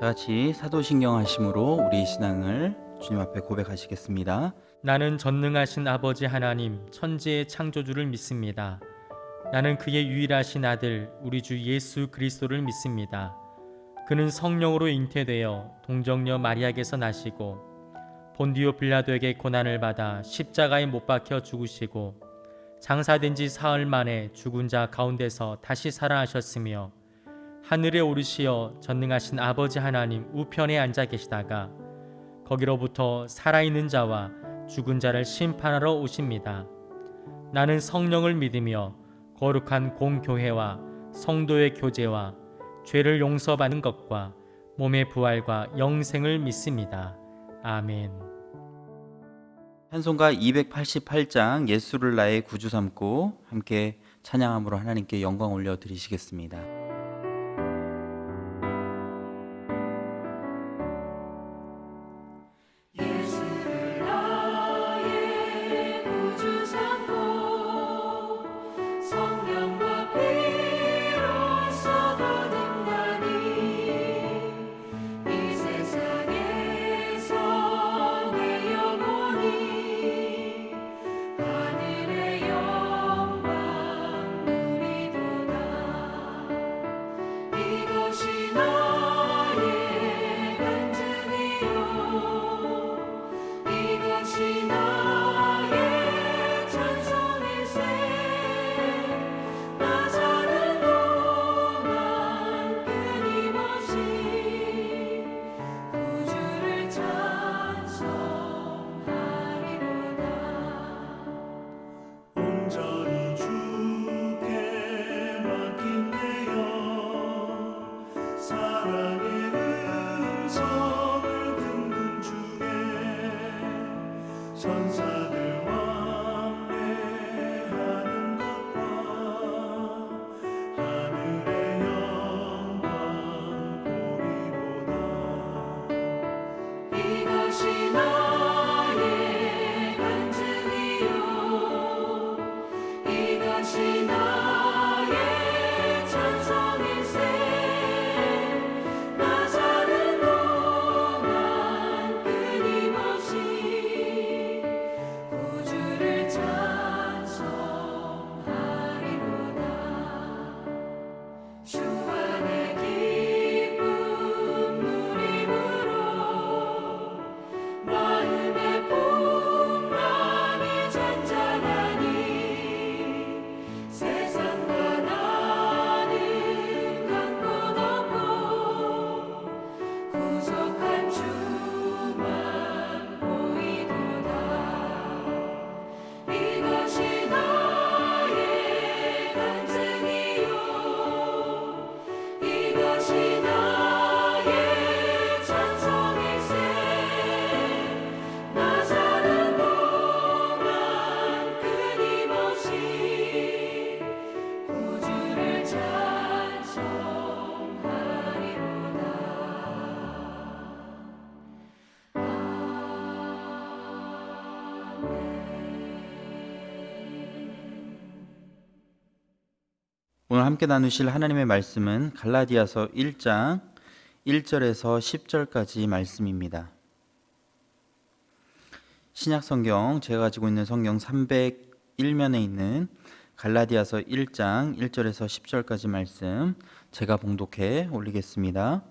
다 같이 사도신경 하심으로 우리 신앙을 주님 앞에 고백하시겠습니다. 나는 전능하신 아버지 하나님 천지의 창조주를 믿습니다. 나는 그의 유일하신 아들 우리 주 예수 그리스도를 믿습니다. 그는 성령으로 잉태되어 동정녀 마리아에게서 나시고 본디오 빌라도에게 고난을 받아 십자가에 못 박혀 죽으시고 장사된 지 사흘 만에 죽은 자 가운데서 다시 살아나셨으며 하늘에 오르시어 전능하신 아버지 하나님 우편에 앉아 계시다가 거기로부터 살아있는 자와 죽은 자를 심판하러 오십니다. 나는 성령을 믿으며 거룩한 공교회와 성도의 교제와 죄를 용서받는 것과 몸의 부활과 영생을 믿습니다. 아멘. 찬송가 288장 예수를 나의 구주 삼고 함께 찬양함으로 하나님께 영광 올려드리시겠습니다. 오늘 함께 나누실 하나님의 말씀은 갈라디아서 1장 1절에서 10절까지 말씀입니다. 신약성경 제가 가지고 있는 성경 301면에 있는 갈라디아서 1장 1절에서 10절까지 말씀 제가 봉독해 올리겠습니다.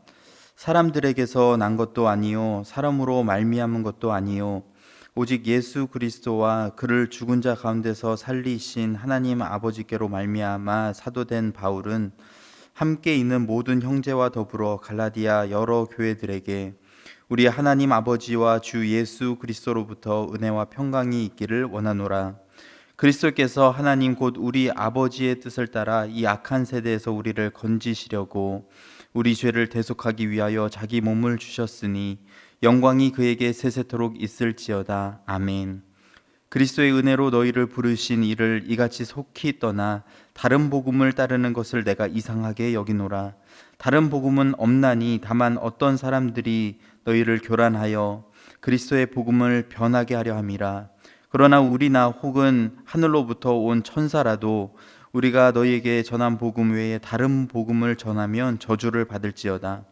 사람들에게서 난 것도 아니요 사람으로 말미암은 것도 아니요 오직 예수 그리스도와 그를 죽은 자 가운데서 살리신 하나님 아버지께로 말미암아 사도된 바울은 함께 있는 모든 형제와 더불어 갈라디아 여러 교회들에게 우리 하나님 아버지와 주 예수 그리스도로부터 은혜와 평강이 있기를 원하노라. 그리스도께서 하나님 곧 우리 아버지의 뜻을 따라 이 악한 세대에서 우리를 건지시려고 우리 죄를 대속하기 위하여 자기 몸을 주셨으니 영광이 그에게 세세토록 있을지어다. 아멘. 그리스도의 은혜로 너희를 부르신 이를 이같이 속히 떠나 다른 복음을 따르는 것을 내가 이상하게 여기노라. 다른 복음은 없나니 다만 어떤 사람들이 너희를 교란하여 그리스도의 복음을 변하게 하려 함이라. 그러나 우리나 혹은 하늘로부터 온 천사라도 우리가 너희에게 전한 복음 외에 다른 복음을 전하면 저주를 받을지어다.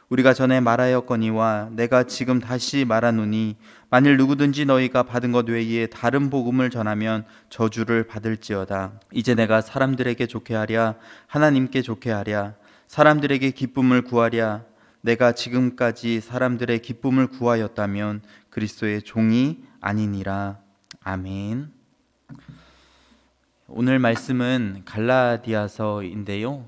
우리가 전에 말하였거니와 내가 지금 다시 말하노니 만일 누구든지 너희가 받은 것 외에 다른 복음을 전하면 저주를 받을지어다. 이제 내가 사람들에게 좋게 하랴 하나님께 좋게 하랴 사람들에게 기쁨을 구하랴 내가 지금까지 사람들의 기쁨을 구하였다면 그리스도의 종이 아니니라. 아멘. 오늘 말씀은 갈라디아서인데요.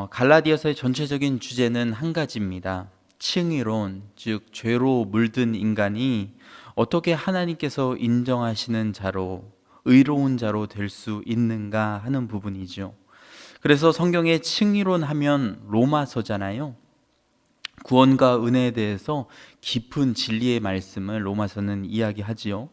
갈라디아서의 전체적인 주제는 한 가지입니다. 칭의론, 즉 죄로 물든 인간이 어떻게 하나님께서 인정하시는 자로, 의로운 자로 될 수 있는가 하는 부분이죠. 그래서 성경에 칭의론 하면 로마서잖아요. 구원과 은혜에 대해서 깊은 진리의 말씀을 로마서는 이야기하지요.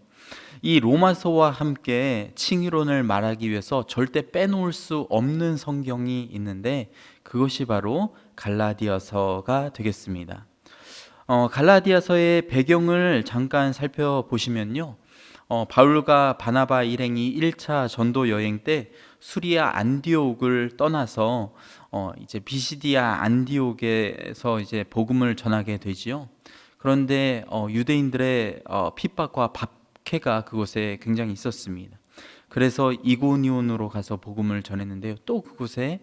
이 로마서와 함께 칭의론을 말하기 위해서 절대 빼놓을 수 없는 성경이 있는데 그것이 바로 갈라디아서가 되겠습니다. 갈라디아서의 배경을 잠깐 살펴보시면요. 바울과 바나바 일행이 1차 전도 여행 때 수리아 안디옥을 떠나서 이제 비시디아 안디옥에서 이제 복음을 전하게 되지요. 그런데 유대인들의 핍박과 박해가 그곳에 굉장히 있었습니다. 그래서 이고니온으로 가서 복음을 전했는데요. 또 그곳에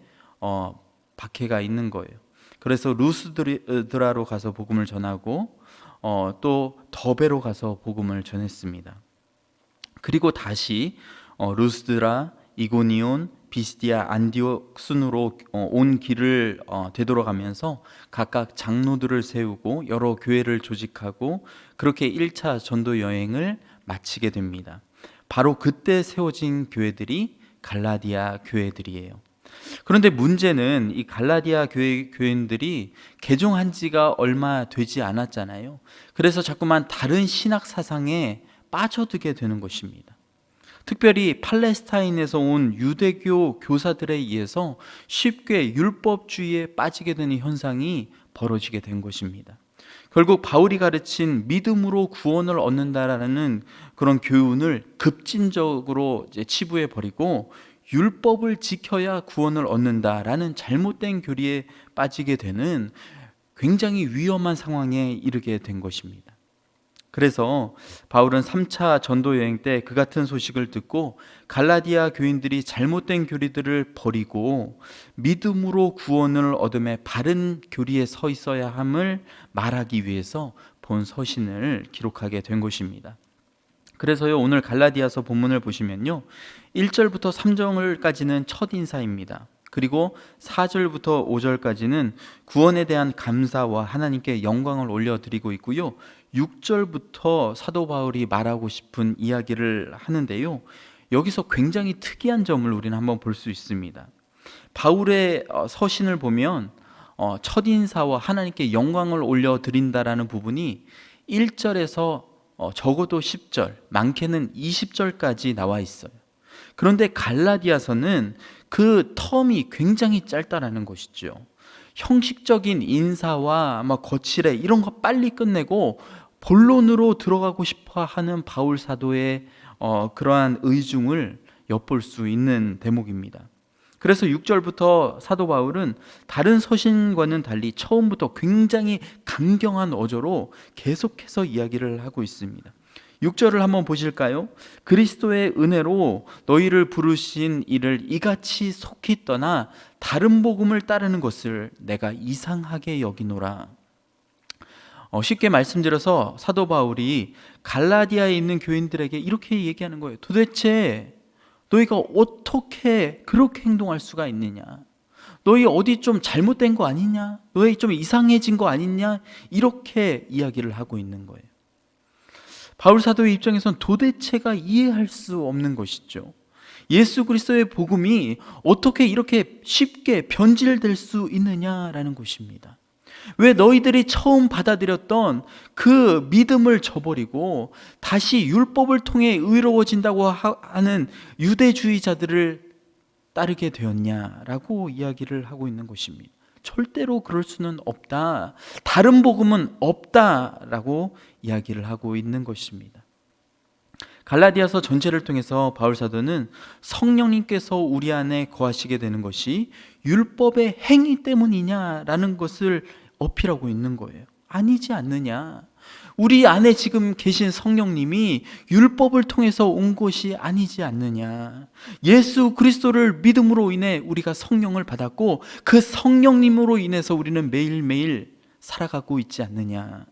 박해가 있는 거예요. 그래서 루스드라로 가서 복음을 전하고 또 더베로 가서 복음을 전했습니다. 그리고 다시 루스드라, 이고니온, 비시디아 안디옥 순으로 온 길을 되돌아가면서 각각 장로들을 세우고 여러 교회를 조직하고 그렇게 1차 전도 여행을 마치게 됩니다. 바로 그때 세워진 교회들이 갈라디아 교회들이에요. 그런데 문제는 이 갈라디아 교인들이 개종한 지가 얼마 되지 않았잖아요. 그래서 자꾸만 다른 신학 사상에 빠져들게 되는 것입니다. 특별히 팔레스타인에서 온 유대교 교사들에 의해서 쉽게 율법주의에 빠지게 되는 현상이 벌어지게 된 것입니다. 결국 바울이 가르친 믿음으로 구원을 얻는다라는 그런 교훈을 급진적으로 치부해 버리고 율법을 지켜야 구원을 얻는다라는 잘못된 교리에 빠지게 되는 굉장히 위험한 상황에 이르게 된 것입니다. 그래서 바울은 3차 전도 여행 때 그 같은 소식을 듣고 갈라디아 교인들이 잘못된 교리들을 버리고 믿음으로 구원을 얻음에 바른 교리에 서 있어야 함을 말하기 위해서 본 서신을 기록하게 된 것입니다. 그래서요, 오늘 갈라디아서 본문을 보시면요, 1절부터 3절까지는 첫 인사입니다. 그리고 4절부터 5절까지는 구원에 대한 감사와 하나님께 영광을 올려드리고 있고요, 6절부터 사도 바울이 말하고 싶은 이야기를 하는데요, 여기서 굉장히 특이한 점을 우리는 한번 볼 수 있습니다. 바울의 서신을 보면 첫 인사와 하나님께 영광을 올려드린다라는 부분이 1절에서 적어도 10절, 많게는 20절까지 나와 있어요. 그런데 갈라디아서는 그 텀이 굉장히 짧다라는 것이죠. 형식적인 인사와 거칠에 이런 거 빨리 끝내고 본론으로 들어가고 싶어 하는 바울 사도의 그러한 의중을 엿볼 수 있는 대목입니다. 그래서 6절부터 사도 바울은 다른 서신과는 달리 처음부터 굉장히 강경한 어조로 계속해서 이야기를 하고 있습니다. 6절을 한번 보실까요? 그리스도의 은혜로 너희를 부르신 이를 이같이 속히 떠나 다른 복음을 따르는 것을 내가 이상하게 여기노라. 쉽게 말씀드려서 사도 바울이 갈라디아에 있는 교인들에게 이렇게 얘기하는 거예요. 도대체 너희가 어떻게 그렇게 행동할 수가 있느냐? 너희 어디 좀 잘못된 거 아니냐? 너희 좀 이상해진 거 아니냐? 이렇게 이야기를 하고 있는 거예요. 바울 사도의 입장에선 도대체가 이해할 수 없는 것이죠. 예수 그리스도의 복음이 어떻게 이렇게 쉽게 변질될 수 있느냐라는 것입니다. 왜 너희들이 처음 받아들였던 그 믿음을 저버리고 다시 율법을 통해 의로워진다고 하는 유대주의자들을 따르게 되었냐라고 이야기를 하고 있는 것입니다. 절대로 그럴 수는 없다. 다른 복음은 없다라고 이야기를 하고 있는 것입니다. 갈라디아서 전체를 통해서 바울 사도는 성령님께서 우리 안에 거하시게 되는 것이 율법의 행위 때문이냐라는 것을 어필하고 있는 거예요. 아니지 않느냐. 우리 안에 지금 계신 성령님이 율법을 통해서 온 것이 아니지 않느냐. 예수 그리스도를 믿음으로 인해 우리가 성령을 받았고 그 성령님으로 인해서 우리는 매일매일 살아가고 있지 않느냐.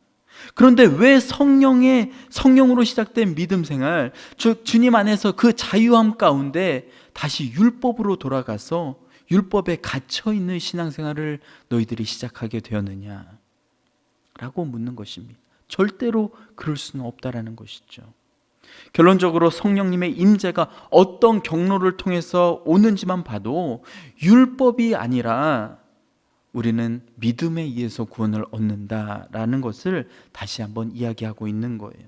그런데 왜 성령으로 시작된 믿음 생활, 즉 주님 안에서 그 자유함 가운데 다시 율법으로 돌아가서 율법에 갇혀 있는 신앙생활을 너희들이 시작하게 되었느냐 라고 묻는 것입니다. 절대로 그럴 수는 없다라는 것이죠. 결론적으로 성령님의 임재가 어떤 경로를 통해서 오는지만 봐도 율법이 아니라 우리는 믿음에 의해서 구원을 얻는다라는 것을 다시 한번 이야기하고 있는 거예요.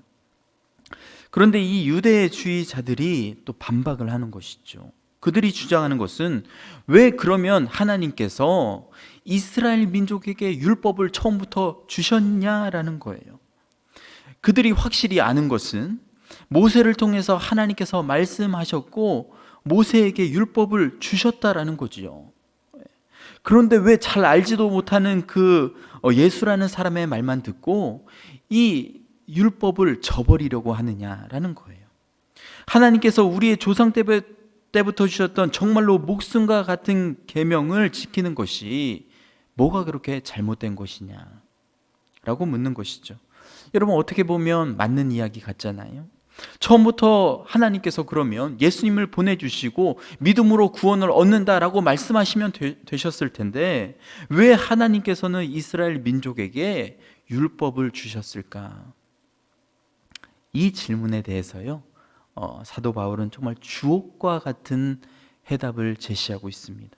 그런데 이 유대주의자들이 또 반박을 하는 것이죠. 그들이 주장하는 것은 왜 그러면 하나님께서 이스라엘 민족에게 율법을 처음부터 주셨냐라는 거예요. 그들이 확실히 아는 것은 모세를 통해서 하나님께서 말씀하셨고 모세에게 율법을 주셨다라는 거지요. 그런데 왜 잘 알지도 못하는 그 예수라는 사람의 말만 듣고 이 율법을 저버리려고 하느냐라는 거예요. 하나님께서 우리의 조상 때부터 주셨던 정말로 목숨과 같은 계명을 지키는 것이 뭐가 그렇게 잘못된 것이냐라고 묻는 것이죠. 여러분, 어떻게 보면 맞는 이야기 같잖아요. 처음부터 하나님께서 그러면 예수님을 보내주시고 믿음으로 구원을 얻는다라고 말씀하시면 되셨을 텐데 왜 하나님께서는 이스라엘 민족에게 율법을 주셨을까? 이 질문에 대해서요, 사도 바울은 정말 주옥과 같은 해답을 제시하고 있습니다.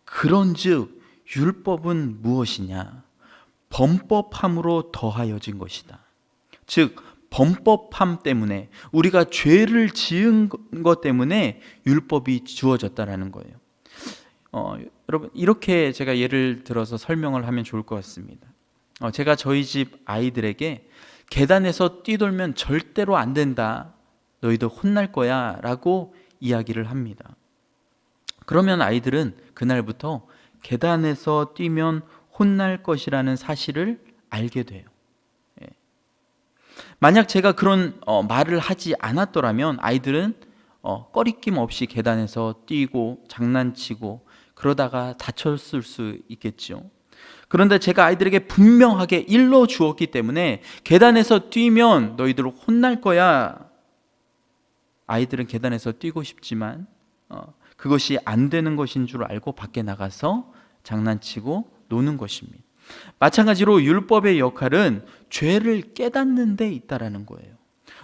그런즉 율법은 무엇이냐? 범법함으로 더하여진 것이다. 즉 범법함 때문에, 우리가 죄를 지은 것 때문에 율법이 주어졌다라는 거예요. 여러분, 이렇게 제가 예를 들어서 설명을 하면 좋을 것 같습니다. 제가 저희 집 아이들에게 계단에서 뛰돌면 절대로 안 된다, 너희들 혼날 거야 라고 이야기를 합니다. 그러면 아이들은 그날부터 계단에서 뛰면 혼날 것이라는 사실을 알게 돼요. 만약 제가 그런 말을 하지 않았더라면 아이들은 꺼리낌 없이 계단에서 뛰고 장난치고 그러다가 다쳤을 수 있겠죠. 그런데 제가 아이들에게 분명하게 일러 주었기 때문에 계단에서 뛰면 너희들 혼날 거야. 아이들은 계단에서 뛰고 싶지만 그것이 안 되는 것인 줄 알고 밖에 나가서 장난치고 노는 것입니다. 마찬가지로 율법의 역할은 죄를 깨닫는 데 있다라는 거예요.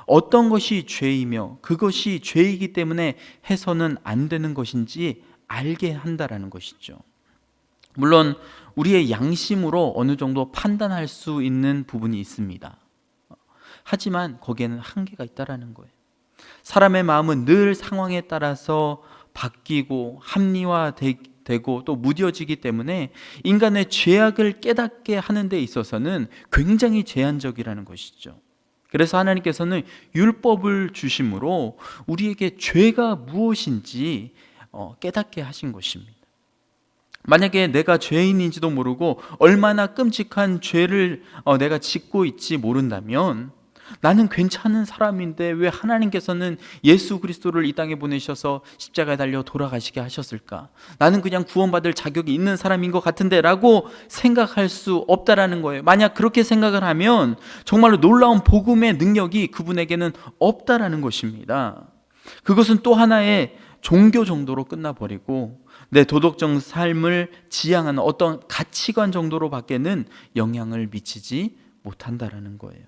어떤 것이 죄이며 그것이 죄이기 때문에 해서는 안 되는 것인지 알게 한다라는 것이죠. 물론 우리의 양심으로 어느 정도 판단할 수 있는 부분이 있습니다. 하지만 거기에는 한계가 있다라는 거예요. 사람의 마음은 늘 상황에 따라서 바뀌고 합리화되고 또 무뎌지기 때문에 인간의 죄악을 깨닫게 하는 데 있어서는 굉장히 제한적이라는 것이죠. 그래서 하나님께서는 율법을 주심으로 우리에게 죄가 무엇인지 깨닫게 하신 것입니다. 만약에 내가 죄인인지도 모르고 얼마나 끔찍한 죄를 내가 짓고 있지 모른다면 나는 괜찮은 사람인데 왜 하나님께서는 예수 그리스도를 이 땅에 보내셔서 십자가에 달려 돌아가시게 하셨을까? 나는 그냥 구원받을 자격이 있는 사람인 것 같은데 라고 생각할 수 없다라는 거예요. 만약 그렇게 생각을 하면 정말로 놀라운 복음의 능력이 그분에게는 없다라는 것입니다. 그것은 또 하나의 종교 정도로 끝나버리고 내 도덕적 삶을 지향하는 어떤 가치관 정도로 밖에는 영향을 미치지 못한다라는 거예요.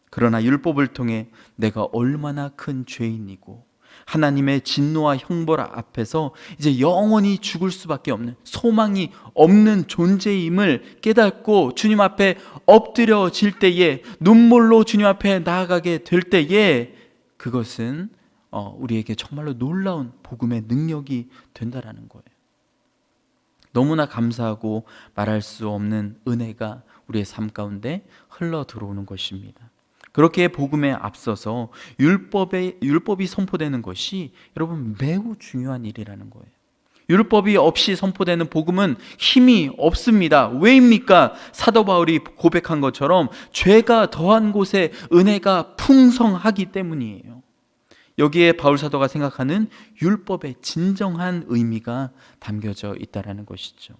그러나 율법을 통해 내가 얼마나 큰 죄인이고 하나님의 진노와 형벌 앞에서 이제 영원히 죽을 수밖에 없는, 소망이 없는 존재임을 깨닫고 주님 앞에 엎드려질 때에, 눈물로 주님 앞에 나아가게 될 때에 그것은 우리에게 정말로 놀라운 복음의 능력이 된다라는 거예요. 너무나 감사하고 말할 수 없는 은혜가 우리의 삶 가운데 흘러 들어오는 것입니다. 그렇게 복음에 앞서서 율법이 선포되는 것이 여러분 매우 중요한 일이라는 거예요. 율법이 없이 선포되는 복음은 힘이 없습니다. 왜입니까? 사도 바울이 고백한 것처럼 죄가 더한 곳에 은혜가 풍성하기 때문이에요. 여기에 바울 사도가 생각하는 율법의 진정한 의미가 담겨져 있다는 것이죠.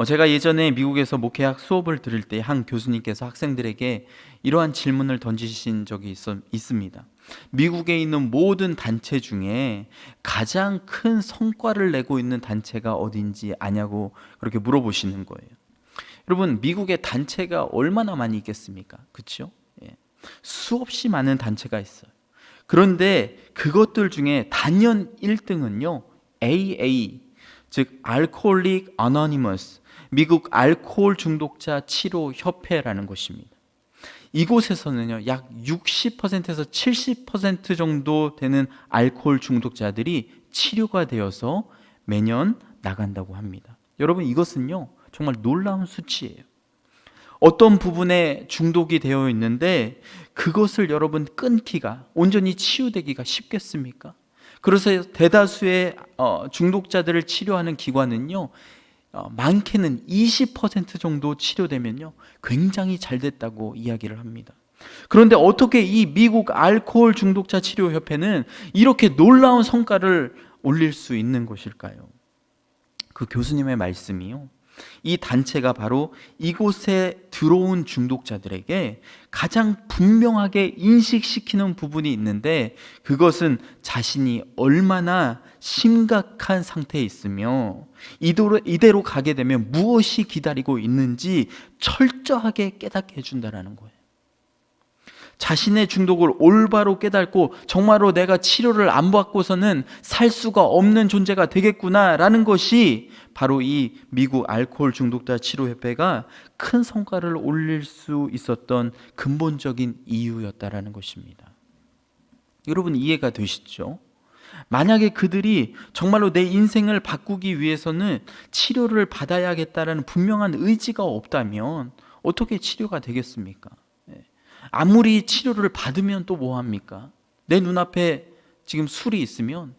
제가 예전에 미국에서 목회학 수업을 들을 때 한 교수님께서 학생들에게 이러한 질문을 던지신 적이 있습니다. 미국에 있는 모든 단체 중에 가장 큰 성과를 내고 있는 단체가 어딘지 아냐고 그렇게 물어보시는 거예요. 여러분, 미국의 단체가 얼마나 많이 있겠습니까? 그렇죠? 수없이 많은 단체가 있어요. 그런데 그것들 중에 단연 1등은요 AA, 즉 알코올릭 어노니머스, 미국 알코올 중독자 치료 협회라는 것입니다. 이곳에서는요 약 60%에서 70% 정도 되는 알코올 중독자들이 치료가 되어서 매년 나간다고 합니다. 여러분, 이것은요 정말 놀라운 수치예요. 어떤 부분에 중독이 되어 있는데 그것을 여러분 끊기가, 온전히 치유되기가 쉽겠습니까? 그래서 대다수의 중독자들을 치료하는 기관은요 많게는 20% 정도 치료되면요 굉장히 잘 됐다고 이야기를 합니다. 그런데 어떻게 이 미국 알코올 중독자 치료협회는 이렇게 놀라운 성과를 올릴 수 있는 것일까요? 그 교수님의 말씀이요, 이 단체가 바로 이곳에 들어온 중독자들에게 가장 분명하게 인식시키는 부분이 있는데, 그것은 자신이 얼마나 심각한 상태에 있으며 이대로 가게 되면 무엇이 기다리고 있는지 철저하게 깨닫게 해준다는 거예요. 자신의 중독을 올바로 깨닫고 정말로 내가 치료를 안 받고서는 살 수가 없는 존재가 되겠구나라는 것이 바로 이 미국 알코올 중독자 치료협회가 큰 성과를 올릴 수 있었던 근본적인 이유였다라는 것입니다. 여러분, 이해가 되시죠? 만약에 그들이 정말로 내 인생을 바꾸기 위해서는 치료를 받아야겠다라는 분명한 의지가 없다면 어떻게 치료가 되겠습니까? 아무리 치료를 받으면 또 뭐합니까? 내 눈앞에 지금 술이 있으면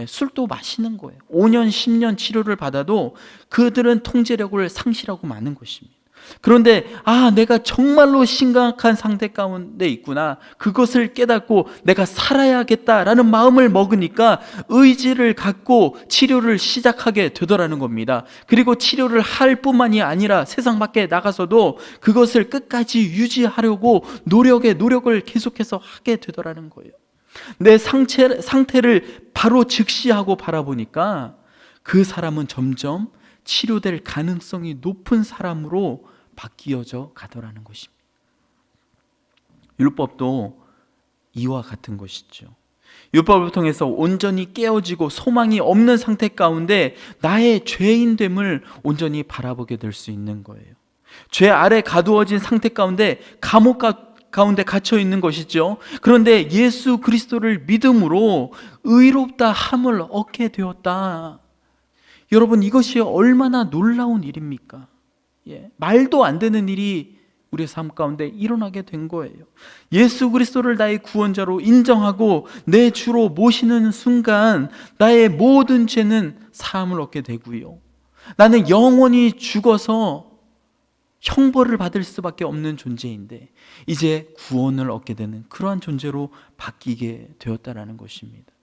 술도 마시는 거예요. 5년, 10년 치료를 받아도 그들은 통제력을 상실하고 마는 것입니다. 그런데 내가 정말로 심각한 상태 가운데 있구나, 그것을 깨닫고 내가 살아야겠다라는 마음을 먹으니까 의지를 갖고 치료를 시작하게 되더라는 겁니다. 그리고 치료를 할 뿐만이 아니라 세상 밖에 나가서도 그것을 끝까지 유지하려고 노력을 계속해서 하게 되더라는 거예요. 내 상태를 바로 즉시하고 바라보니까 그 사람은 점점 치료될 가능성이 높은 사람으로 바뀌어져 가더라는 것입니다. 율법도 이와 같은 것이죠. 율법을 통해서 온전히 깨어지고 소망이 없는 상태 가운데 나의 죄인됨을 온전히 바라보게 될 수 있는 거예요. 죄 아래 가두어진 상태 가운데 감옥 가운데 갇혀 있는 것이죠. 그런데 예수 그리스도를 믿음으로 의롭다 함을 얻게 되었다. 여러분, 이것이 얼마나 놀라운 일입니까? 말도 안 되는 일이 우리의 삶 가운데 일어나게 된 거예요. 예수 그리스도를 나의 구원자로 인정하고 내 주로 모시는 순간 나의 모든 죄는 사함을 얻게 되고요, 나는 영원히 죽어서 형벌을 받을 수밖에 없는 존재인데 이제 구원을 얻게 되는 그러한 존재로 바뀌게 되었다라는 것입니다.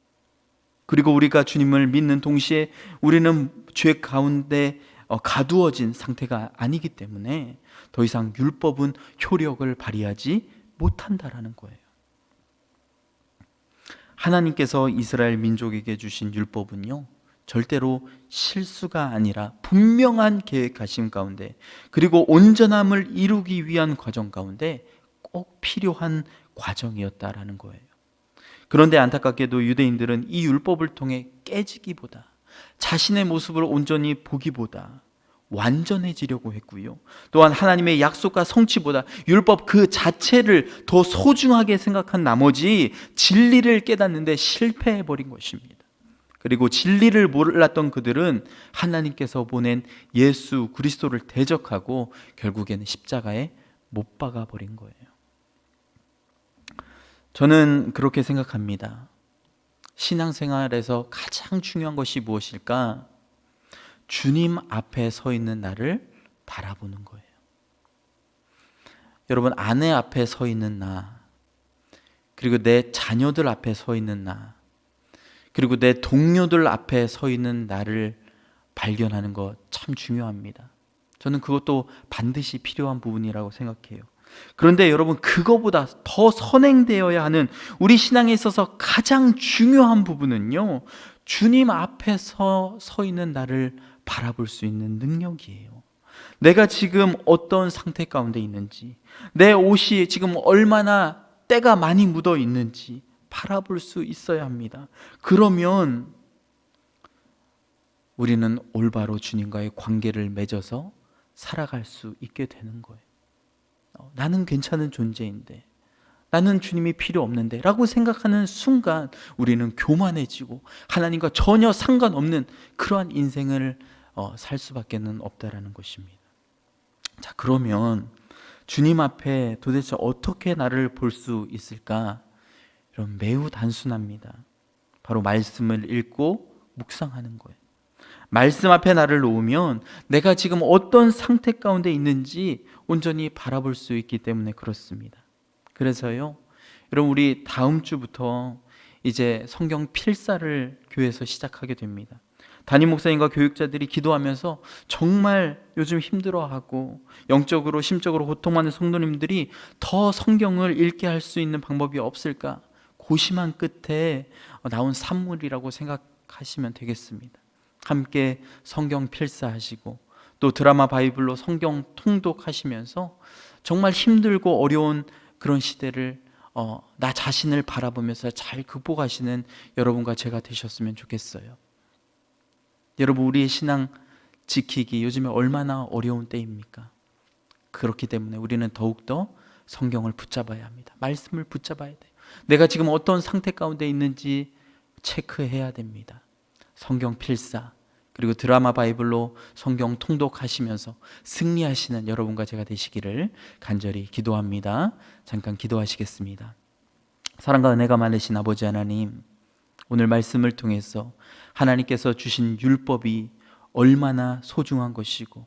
그리고 우리가 주님을 믿는 동시에 우리는 죄 가운데 가두어진 상태가 아니기 때문에 더 이상 율법은 효력을 발휘하지 못한다라는 거예요. 하나님께서 이스라엘 민족에게 주신 율법은요 절대로 실수가 아니라 분명한 계획하심 가운데, 그리고 온전함을 이루기 위한 과정 가운데 꼭 필요한 과정이었다라는 거예요. 그런데 안타깝게도 유대인들은 이 율법을 통해 깨지기보다, 자신의 모습을 온전히 보기보다 완전해지려고 했고요, 또한 하나님의 약속과 성취보다 율법 그 자체를 더 소중하게 생각한 나머지 진리를 깨닫는데 실패해버린 것입니다. 그리고 진리를 몰랐던 그들은 하나님께서 보낸 예수 그리스도를 대적하고 결국에는 십자가에 못 박아 버린 거예요. 저는 그렇게 생각합니다. 신앙생활에서 가장 중요한 것이 무엇일까? 주님 앞에 서 있는 나를 바라보는 거예요. 여러분, 아내 앞에 서 있는 나, 그리고 내 자녀들 앞에 서 있는 나, 그리고 내 동료들 앞에 서 있는 나를 발견하는 것 참 중요합니다. 저는 그것도 반드시 필요한 부분이라고 생각해요. 그런데 여러분, 그거보다 더 선행되어야 하는 우리 신앙에 있어서 가장 중요한 부분은요, 주님 앞에서 서 있는 나를 바라볼 수 있는 능력이에요. 내가 지금 어떤 상태 가운데 있는지, 내 옷이 지금 얼마나 때가 많이 묻어 있는지 바라볼 수 있어야 합니다. 그러면 우리는 올바로 주님과의 관계를 맺어서 살아갈 수 있게 되는 거예요. 나는 괜찮은 존재인데, 나는 주님이 필요 없는데 라고 생각하는 순간 우리는 교만해지고 하나님과 전혀 상관없는 그러한 인생을 살 수밖에 없다라는 것입니다. 자, 그러면 주님 앞에 도대체 어떻게 나를 볼 수 있을까? 여러분, 매우 단순합니다. 바로 말씀을 읽고 묵상하는 거예요. 말씀 앞에 나를 놓으면 내가 지금 어떤 상태 가운데 있는지 온전히 바라볼 수 있기 때문에 그렇습니다. 그래서요, 여러분, 우리 다음 주부터 이제 성경 필사를 교회에서 시작하게 됩니다. 담임 목사님과 교육자들이 기도하면서 정말 요즘 힘들어하고 영적으로 심적으로 고통하는 성도님들이 더 성경을 읽게 할 수 있는 방법이 없을까 고심한 끝에 나온 산물이라고 생각하시면 되겠습니다. 함께 성경 필사하시고 또 드라마 바이블로 성경 통독하시면서 정말 힘들고 어려운 그런 시대를 나 자신을 바라보면서 잘 극복하시는 여러분과 제가 되셨으면 좋겠어요. 여러분, 우리의 신앙 지키기 요즘에 얼마나 어려운 때입니까? 그렇기 때문에 우리는 더욱더 성경을 붙잡아야 합니다. 말씀을 붙잡아야 돼요. 내가 지금 어떤 상태 가운데 있는지 체크해야 됩니다. 성경 필사, 그리고 드라마 바이블로 성경 통독하시면서 승리하시는 여러분과 제가 되시기를 간절히 기도합니다. 잠깐 기도하시겠습니다. 사랑과 은혜가 많으신 아버지 하나님, 오늘 말씀을 통해서 하나님께서 주신 율법이 얼마나 소중한 것이고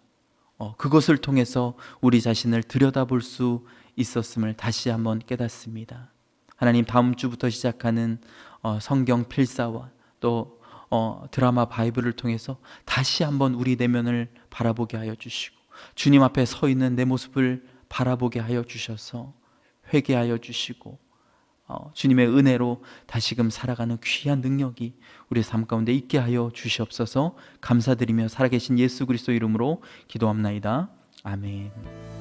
그것을 통해서 우리 자신을 들여다볼 수 있었음을 다시 한번 깨닫습니다. 하나님, 다음 주부터 시작하는 성경 필사와 또 드라마 바이블을 통해서 다시 한번 우리 내면을 바라보게 하여 주시고 주님 앞에 서 있는 내 모습을 바라보게 하여 주셔서 회개하여 주시고 주님의 은혜로 다시금 살아가는 귀한 능력이 우리의 삶 가운데 있게 하여 주시옵소서. 감사드리며 살아계신 예수 그리스도 이름으로 기도합나이다. 아멘.